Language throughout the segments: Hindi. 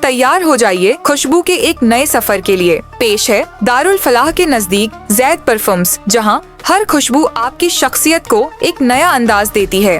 तैयार हो जाइए खुशबू के एक नए सफर के लिए। पेश है दारुल फलाह के नजदीक जैद परफ्यूम्स, जहां हर खुशबू आपकी शख्सियत को एक नया अंदाज देती है।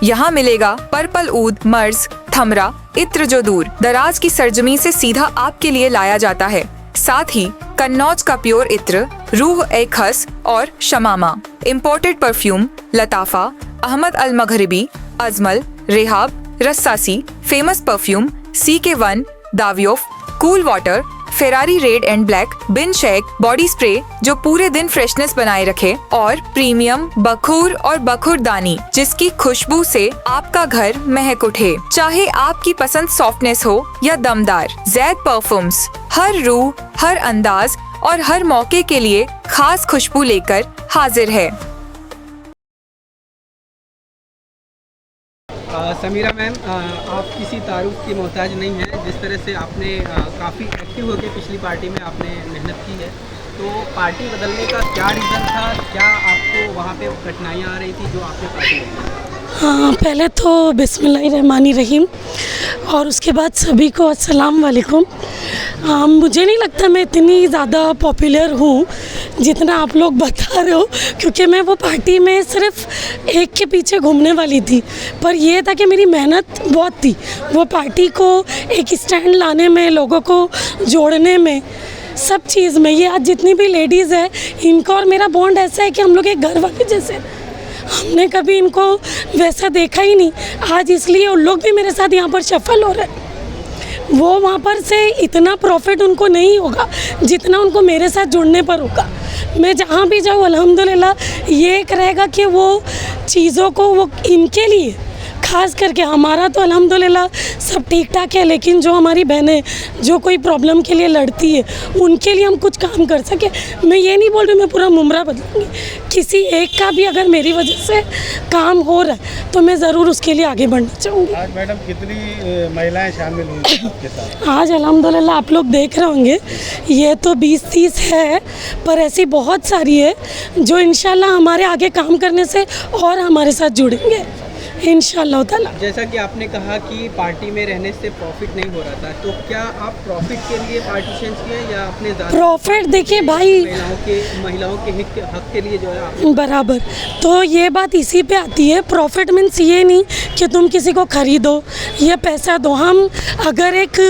यहाँ मिलेगा पर्पल ऊद, मर्ज, थमरा, इत्र जो दूर दराज की सरजमी से सीधा आपके लिए लाया जाता है। साथ ही कन्नौज का प्योर इत्र, रूह ए खस और शमामा, imported perfume Lattafa, Ahmed Al Maghribi, Ajmal, Rehab, Rasasi, famous perfume, CK1, Davidoff, cool water, Ferrari red and black, बिन शेक बॉडी स्प्रे जो पूरे दिन फ्रेशनेस बनाए रखे, और प्रीमियम बखूर और बखूरदानी जिसकी खुशबू से आपका घर महक उठे। चाहे आपकी पसंद सॉफ्टनेस हो या दमदार, जैद परफ्यूम्स हर रूह, हर अंदाज और हर मौके के लिए खास खुशबू लेकर हाजिर है। समीरा मैम, आप किसी तारुफ की मोहताज नहीं है। जिस तरह से आपने काफ़ी एक्टिव होकर पिछली पार्टी में आपने मेहनत की है, तो पार्टी बदलने का क्या रीज़न था? क्या आपको वहाँ पे कठिनाइयाँ आ रही थी जो आपने पार्टी बदली? हाँ, पहले तो बिस्मिल्लाहिर्रहमानिर्रहीम और उसके बाद सभी को अस्सलाम वालेकुम। मुझे नहीं लगता मैं इतनी ज़्यादा पॉपुलर हूँ जितना आप लोग बता रहे हो, क्योंकि मैं वो पार्टी में सिर्फ एक के पीछे घूमने वाली थी। पर ये था कि मेरी मेहनत बहुत थी वो पार्टी को एक स्टैंड लाने में, लोगों को जोड़ने में, सब चीज़ में। ये आज जितनी भी लेडीज़ है, इनका और मेरा बॉन्ड ऐसा है कि हम लोग एक घर वाले जैसे, हमने कभी इनको वैसा देखा ही नहीं। आज इसलिए उन लोग भी मेरे साथ यहाँ पर शफल हो रहे हैं। वो वहाँ पर से इतना प्रॉफिट उनको नहीं होगा जितना उनको मेरे साथ जुड़ने पर होगा। मैं जहाँ भी जाऊँ अल्हम्दुलिल्लाह ये एक रहेगा कि वो चीज़ों को वो इनके लिए खास करके, हमारा तो अल्हम्दुलिल्लाह सब ठीक ठाक है, लेकिन जो हमारी बहनें जो कोई प्रॉब्लम के लिए लड़ती है उनके लिए हम कुछ काम कर सके। मैं ये नहीं बोल रही मैं पूरा मुमरा बदलूँगी, किसी एक का भी अगर मेरी वजह से काम हो रहा है तो मैं ज़रूर उसके लिए आगे बढ़ना चाहूँगी। आज मैडम कितनी महिलाएं शामिल हुई आपके साथ? आज अल्हम्दुलिल्लाह आप लोग देख रहे होंगे ये तो 20-30 है, पर ऐसी बहुत सारी है जो इंशाल्लाह हमारे आगे काम करने से और हमारे साथ जुड़ेंगे इंशाअल्लाह ताला। जैसा कि आपने कहा कि पार्टी में रहने से प्रॉफिट नहीं हो रहा था, तो क्या आप प्रॉफिट के लिए पार्टी चेंज किए या अपने प्रॉफिट? देखिए भाई, महिलाओं के हक के लिए जो है आप बराबर, तो ये बात इसी पे आती है। प्रॉफिट मीन्स ये नहीं कि तुम किसी को खरीदो या पैसा दो। हम अगर एक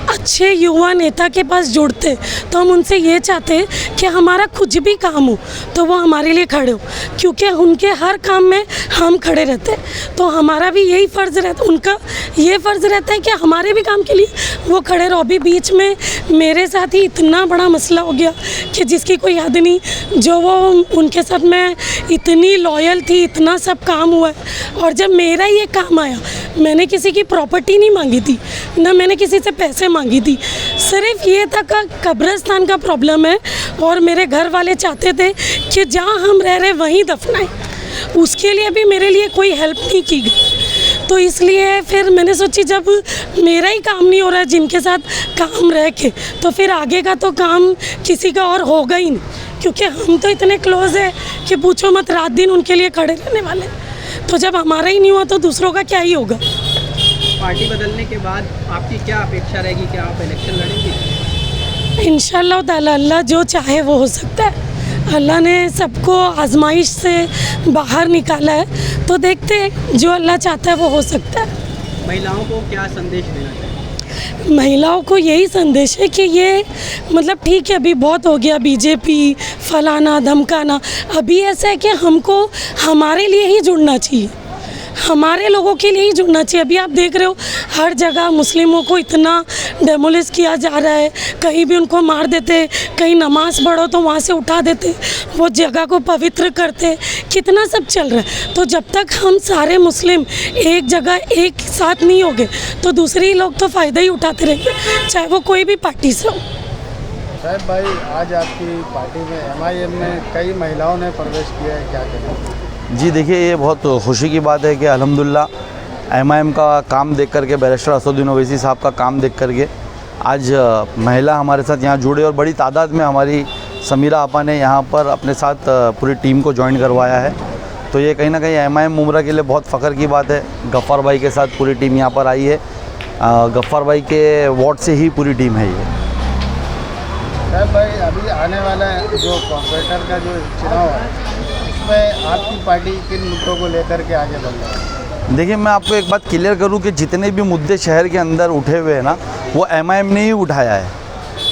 अच्छे युवा नेता के पास जुड़ते तो हम उनसे ये चाहते कि हमारा कुछ भी काम हो तो वो हमारे लिए खड़े हो, क्योंकि उनके हर काम में हम खड़े रहते। तो हमारा भी यही फ़र्ज़ रहता, उनका ये फ़र्ज़ रहता है कि हमारे भी काम के लिए वो खड़े रहो। अभी बीच में मेरे साथ ही इतना बड़ा मसला हो गया कि जिसकी कोई हद नहीं, जो वो उनके साथ मैं इतनी लॉयल थी, इतना सब काम हुआ है। और जब मेरा ये काम आया, मैंने किसी की प्रॉपर्टी नहीं मांगी थी, ना मैंने किसी से पैसे मांगी थी। सिर्फ ये था कि कब्रिस्तान का प्रॉब्लम है और मेरे घर वाले चाहते थे कि जहाँ हम रह रहे वहीं दफनाएं। उसके लिए भी मेरे लिए कोई हेल्प नहीं की गई। तो इसलिए फिर मैंने सोची जब मेरा ही काम नहीं हो रहा है जिनके साथ काम रह के, तो फिर आगे का तो काम किसी का और होगा ही नहीं, क्योंकि हम तो इतने क्लोज़ है कि पूछो मत, रात दिन उनके लिए खड़े रहने वाले। तो जब हमारा ही नहीं हुआ तो दूसरों का क्या ही होगा। पार्टी बदलने के बाद आपकी क्या अपेक्षा रहेगी? क्या आप इलेक्शन लड़ेंगे? इंशाअल्लाह ताला अल्लाह जो चाहे वो हो सकता है। अल्लाह ने सबको आजमाइश से बाहर निकाला है, तो देखते हैं जो अल्लाह चाहता है वो हो सकता है। महिलाओं को क्या संदेश देना चाहिए? महिलाओं को यही संदेश है कि ये मतलब ठीक है, अभी बहुत हो गया बीजेपी फलाना धमकाना। अभी ऐसा है कि हमको हमारे लिए ही जुड़ना चाहिए, हमारे लोगों के लिए ही जुड़ना चाहिए। अभी आप देख रहे हो हर जगह मुस्लिमों को इतना डेमोलिश किया जा रहा है, कहीं भी उनको मार देते, कहीं नमाज पढ़ो तो वहाँ से उठा देते, वो जगह को पवित्र करते, कितना सब चल रहा है। तो जब तक हम सारे मुस्लिम एक जगह एक साथ नहीं होंगे तो दूसरे लोग तो फ़ायदा ही उठाते रहेंगे, चाहे वो कोई भी पार्टी से हो। साहब भाई, आज आपकी पार्टी में MIM में कई महिलाओं ने प्रवेश किया है, क्या करें? जी देखिए, ये बहुत खुशी की बात है कि अल्हम्दुलिल्लाह MIM का काम देख करके, बैरिस्टर असदुद्दीन ओवैसी साहब का काम देख करके आज महिला हमारे साथ यहाँ जुड़े और बड़ी तादाद में हमारी समीरा आपा ने यहाँ पर अपने साथ पूरी टीम को ज्वाइन करवाया है। तो ये कहीं ना कहीं MIM मुमरा के लिए बहुत फ़ख्र की बात है। गफ़्फ़ार भाई के साथ पूरी टीम यहाँ पर आई है गफ्फार भाई के वार्ड से ही पूरी टीम है ये। साहब भाई, अभी आने वाला जो कॉर्पोरेटर का जो चुनाव है, इसमें आपकी पार्टी किन मुद्दों को लेकर के आगे बढ़ रही है? देखिए, मैं आपको एक बात क्लियर करूं कि जितने भी मुद्दे शहर के अंदर उठे हुए हैं ना, वो एमआईएम ने ही उठाया है।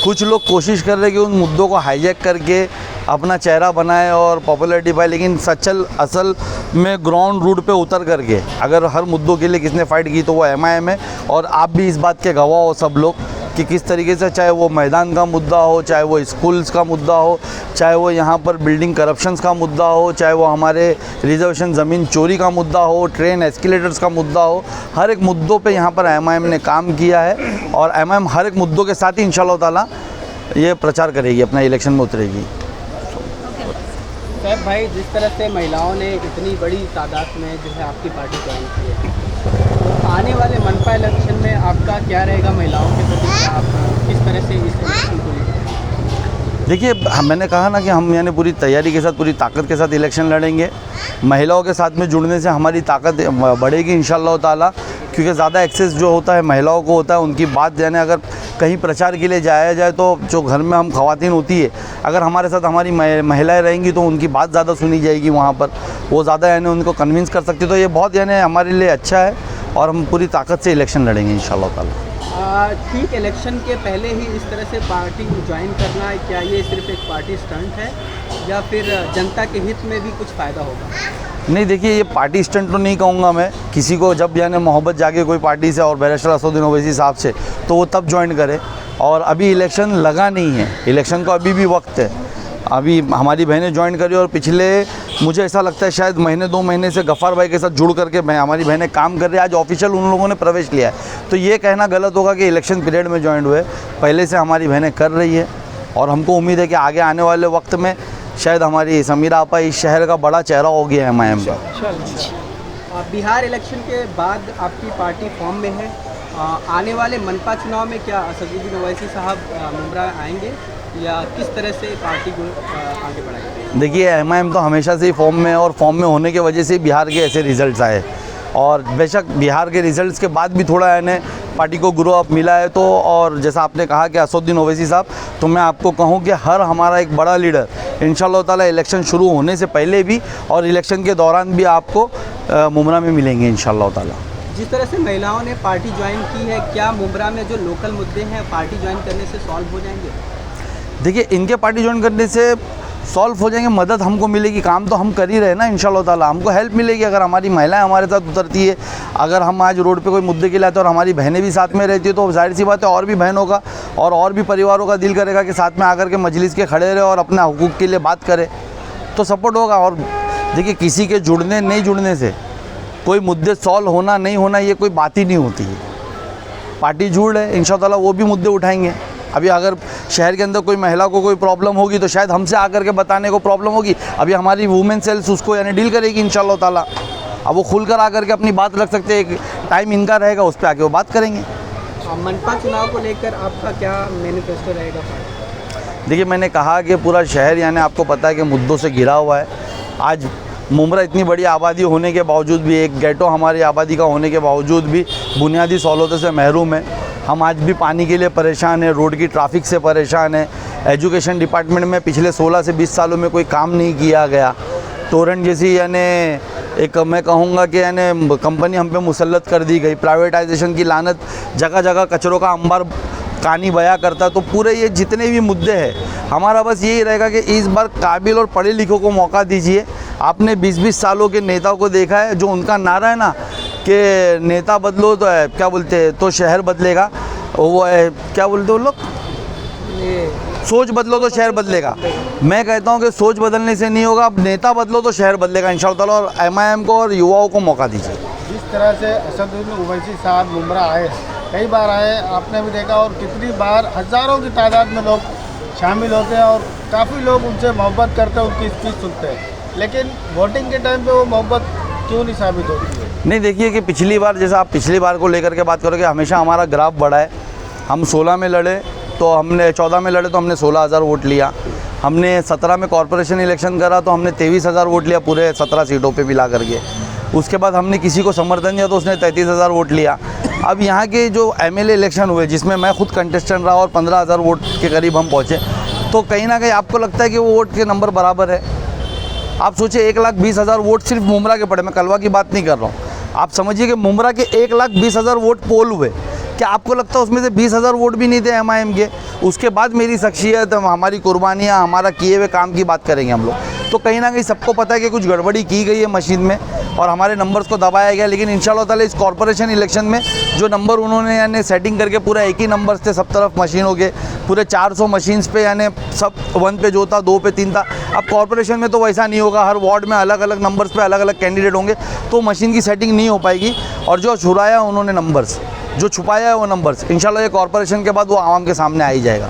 कुछ लोग कोशिश कर रहे हैं कि उन मुद्दों को हाईजैक करके अपना चेहरा बनाए और पॉपुलैरिटी पाए, लेकिन असल में ग्राउंड रूट पे उतर करके अगर हर मुद्दों के लिए किसने फ़ाइट की तो वो एमआईएम है। और आप भी इस बात के गवाह हो सब लोग कि किस तरीके से, चाहे वो मैदान का मुद्दा हो, चाहे वो स्कूल्स का मुद्दा हो, चाहे वो यहाँ पर बिल्डिंग करप्शंस का मुद्दा हो, चाहे वो हमारे रिजर्वेशन ज़मीन चोरी का मुद्दा हो, ट्रेन एस्केलेटर्स का मुद्दा हो, हर एक मुद्दों पे यहाँ पर एमआईएम ने काम किया है। और एमआईएम हर एक मुद्दों के साथ ही इंशाल्लाह ताला ये प्रचार करेगी, अपना इलेक्शन में उतरेगी। साहब भाई, जिस तरह से महिलाओं ने इतनी बड़ी तादाद में जो है आपकी पार्टी ज्वाइन की है, तो आने वाले मनपा इलेक्शन में आपका क्या रहेगा महिलाओं के प्रति? आप किस तरह से इस इलेक्शन को लेंगे? देखिए, मैंने कहा ना कि हम यानी पूरी तैयारी के साथ, पूरी ताकत के साथ इलेक्शन लड़ेंगे। महिलाओं के साथ में जुड़ने से हमारी ताकत बढ़ेगी इंशाल्लाह ताला, क्योंकि ज़्यादा एक्सेस जो होता है महिलाओं को होता है। उनकी बात यानी अगर कहीं प्रचार के लिए जाया जाए तो जो घर में हम ख़वातीन होती है, अगर हमारे साथ हमारी महिलाएं रहेंगी तो उनकी बात ज़्यादा सुनी जाएगी वहाँ पर, वो ज़्यादा यानी उनको कन्विंस कर सकती है। तो ये बहुत यानी हमारे लिए अच्छा है और हम पूरी ताकत से इलेक्शन लड़ेंगे इंशाल्लाह ताला। ठीक इलेक्शन के पहले ही इस तरह से पार्टी ज्वाइन करना, क्या ये सिर्फ एक पार्टी स्टंट है या फिर जनता के हित में भी कुछ फ़ायदा होगा? नहीं, देखिए, ये पार्टी स्टंट तो नहीं कहूँगा मैं। किसी को जब यानी मोहब्बत जागे कोई पार्टी से और बैरिस्टर असदुद्दीन ओवैसी साहब से, तो वो तब ज्वाइन करे। और अभी इलेक्शन लगा नहीं है, इलेक्शन का अभी भी वक्त है। अभी हमारी बहनें ज्वाइन करी और पिछले, मुझे ऐसा लगता है शायद महीने 2 महीने से गफ्फार भाई के साथ जुड़ करके हमारी बहनें काम कर रही है। आज ऑफिशियल उन लोगों ने प्रवेश लिया है, तो ये कहना गलत होगा कि इलेक्शन पीरियड में ज्वाइन हुए। पहले से हमारी बहनें कर रही है और हमको उम्मीद है कि आगे आने वाले वक्त में शायद हमारी समीरा आपा इस शहर का बड़ा चेहरा हो गया है एमआईएम का। बिहार इलेक्शन के बाद आपकी पार्टी फॉर्म में है। आने वाले मनपा चुनाव में क्या असदुद्दीन ओवैसी साहब मुमरा आएंगे या किस तरह से पार्टी को आगे बढ़ाएंगे? देखिए, एमआईएम तो हमेशा से ही फॉर्म में है और फॉर्म में होने की वजह से बिहार के ऐसे रिजल्ट्स आए। और बेशक बिहार के रिजल्ट्स के बाद भी थोड़ा यानी पार्टी को ग्रो अप मिला है। तो और जैसा आपने कहा कि असदुद्दीन ओवैसी साहब, तो मैं आपको कहूं कि हर हमारा एक बड़ा लीडर इंशाल्लाह ताला इलेक्शन शुरू होने से पहले भी और इलेक्शन के दौरान भी आपको मुमरा में मिलेंगे इंशाल्लाह ताला। जिस तरह से महिलाओं ने पार्टी ज्वाइन की है, क्या मुमरा में जो लोकल मुद्दे हैं पार्टी ज्वाइन करने से सॉल्व हो जाएंगे? देखिए, इनके पार्टी ज्वाइन करने से सॉल्व हो जाएंगे, मदद हमको मिलेगी। काम तो हम कर ही रहे ना इंशाल्लाह ताला, हमको हेल्प मिलेगी अगर हमारी महिलाएं हमारे साथ उतरती है। अगर हम आज रोड पे कोई मुद्दे के लिए आते हैं और हमारी बहनें भी साथ में रहती है, तो जाहिर सी बात है और भी बहनों का और भी परिवारों का दिल करेगा कि साथ में आकर के मजलिस के खड़े रहे और अपने हुकूक के लिए बात करें, तो सपोर्ट होगा। और देखिए, किसी के जुड़ने नहीं जुड़ने से कोई मुद्दे सॉल्व होना नहीं होना ये कोई बात ही नहीं होती है। पार्टी जुड़ है, इंशाल्लाह ताला वो भी मुद्दे उठाएंगे। अभी अगर शहर के अंदर कोई महिला को कोई प्रॉब्लम होगी तो शायद हमसे आकर के बताने को प्रॉब्लम होगी, अभी हमारी वुमेन सेल्स उसको यानी डील करेगी इंशाल्लाह ताला। अब वो खुलकर आकर के अपनी बात रख सकते हैं, एक टाइम इनका रहेगा, उस पर आके वो बात करेंगे। मनपा चुनाव को लेकर आपका क्या मैनिफेस्टो रहेगा? देखिए, मैंने कहा कि पूरा शहर यानी आपको पता है कि मुद्दों से घिरा हुआ है। आज मुमरा इतनी बड़ी आबादी होने के बावजूद भी, एक गेटो हमारी आबादी का होने के बावजूद भी बुनियादी सहूलतों से महरूम है। हम आज भी पानी के लिए परेशान हैं, रोड की ट्रैफिक से परेशान है। एजुकेशन डिपार्टमेंट में पिछले 16 से 20 सालों में कोई काम नहीं किया गया। टोरेंट जैसी यानी एक मैं कहूँगा कि यानी कंपनी हम पे मुसल्लत कर दी गई। प्राइवेटाइजेशन की लानत, जगह जगह कचरों का अंबार कहानी बयां करता। तो पूरे ये जितने भी मुद्दे हैं, हमारा बस यही रहेगा कि इस बार काबिल और पढ़े लिखों को मौका दीजिए। आपने 20-20 सालों के नेताओं को देखा है, जो उनका नारा है ना कि नेता बदलो तो क्या बोलते हैं तो शहर बदलेगा, वो है क्या बोलते हैं वो लोग, सोच बदलो तो शहर बदलेगा। मैं कहता हूं कि सोच बदलने से नहीं होगा, अब नेता बदलो तो शहर बदलेगा इंशाअल्लाह ताला। और एमआईएम को और युवाओं को मौका दीजिए। जिस तरह से असदुद्दीन ओवैसी साहब मुमरा आए, कई बार आए, आपने भी देखा, और कितनी बार हज़ारों की तादाद में लोग शामिल होते हैं और काफ़ी लोग उनसे मोहब्बत करते हैं, उनकी स्पीच सुनते हैं, लेकिन वोटिंग के टाइम पे वो मोहब्बत क्यों नहीं साबित होती है? नहीं, देखिए कि पिछली बार, जैसा आप पिछली बार को लेकर के बात करोगे, हमेशा हमारा ग्राफ बढ़ा है। हम 16 में लड़े तो हमने 14 में लड़े तो हमने 16,000 वोट लिया। हमने 17 में कॉर्पोरेशन इलेक्शन करा तो हमने 23,000 वोट लिया पूरे 17 सीटों पे मिला करके। उसके बाद हमने किसी को समर्थन दिया तो उसने 33,000 वोट लिया। अब यहाँ के जो एमएलए इलेक्शन हुए जिसमें मैं खुद कंटेस्टेंट रहा और 15,000 वोट के करीब हम पहुँचे, तो कहीं ना कहीं आपको लगता है कि वो वोट के नंबर बराबर है। आप सोचिए 1,20,000 वोट सिर्फ मुमरा के पड़े, मैं कलवा की बात नहीं कर रहा हूँ। आप समझिए कि मुमरा के 1,20,000 वोट पोल हुए, क्या आपको लगता है उसमें से 20,000 वोट भी नहीं थे एमआईएम के? उसके बाद मेरी शख्सियत, हमारी कुर्बानियाँ, हमारा किए हुए काम की बात करेंगे हम लोग। तो कहीं ना कहीं सबको पता है कि कुछ गड़बड़ी की गई है मशीन में और हमारे नंबर्स को दबाया गया। लेकिन इंशाल्लाह ताला इस कॉर्पोरेशन इलेक्शन में जो नंबर उन्होंने यानी सेटिंग करके पूरा एक ही नंबर्स थे सब तरफ मशीनों के, पूरे 400 मशीन्स पे यानी सब 1 पे जो था 2 पे 3 था। अब कॉर्पोरेशन में तो वैसा नहीं होगा, हर वार्ड में अलग अलग नंबर्स पे अलग अलग कैंडिडेट होंगे, तो मशीन की सेटिंग नहीं हो पाएगी। और जो छुराया उन्होंने नंबर्स, जो छुपाया है वो नंबर्स, इंशाल्लाह ये कॉर्पोरेशन के बाद वो आवाम के सामने आ ही जाएगा।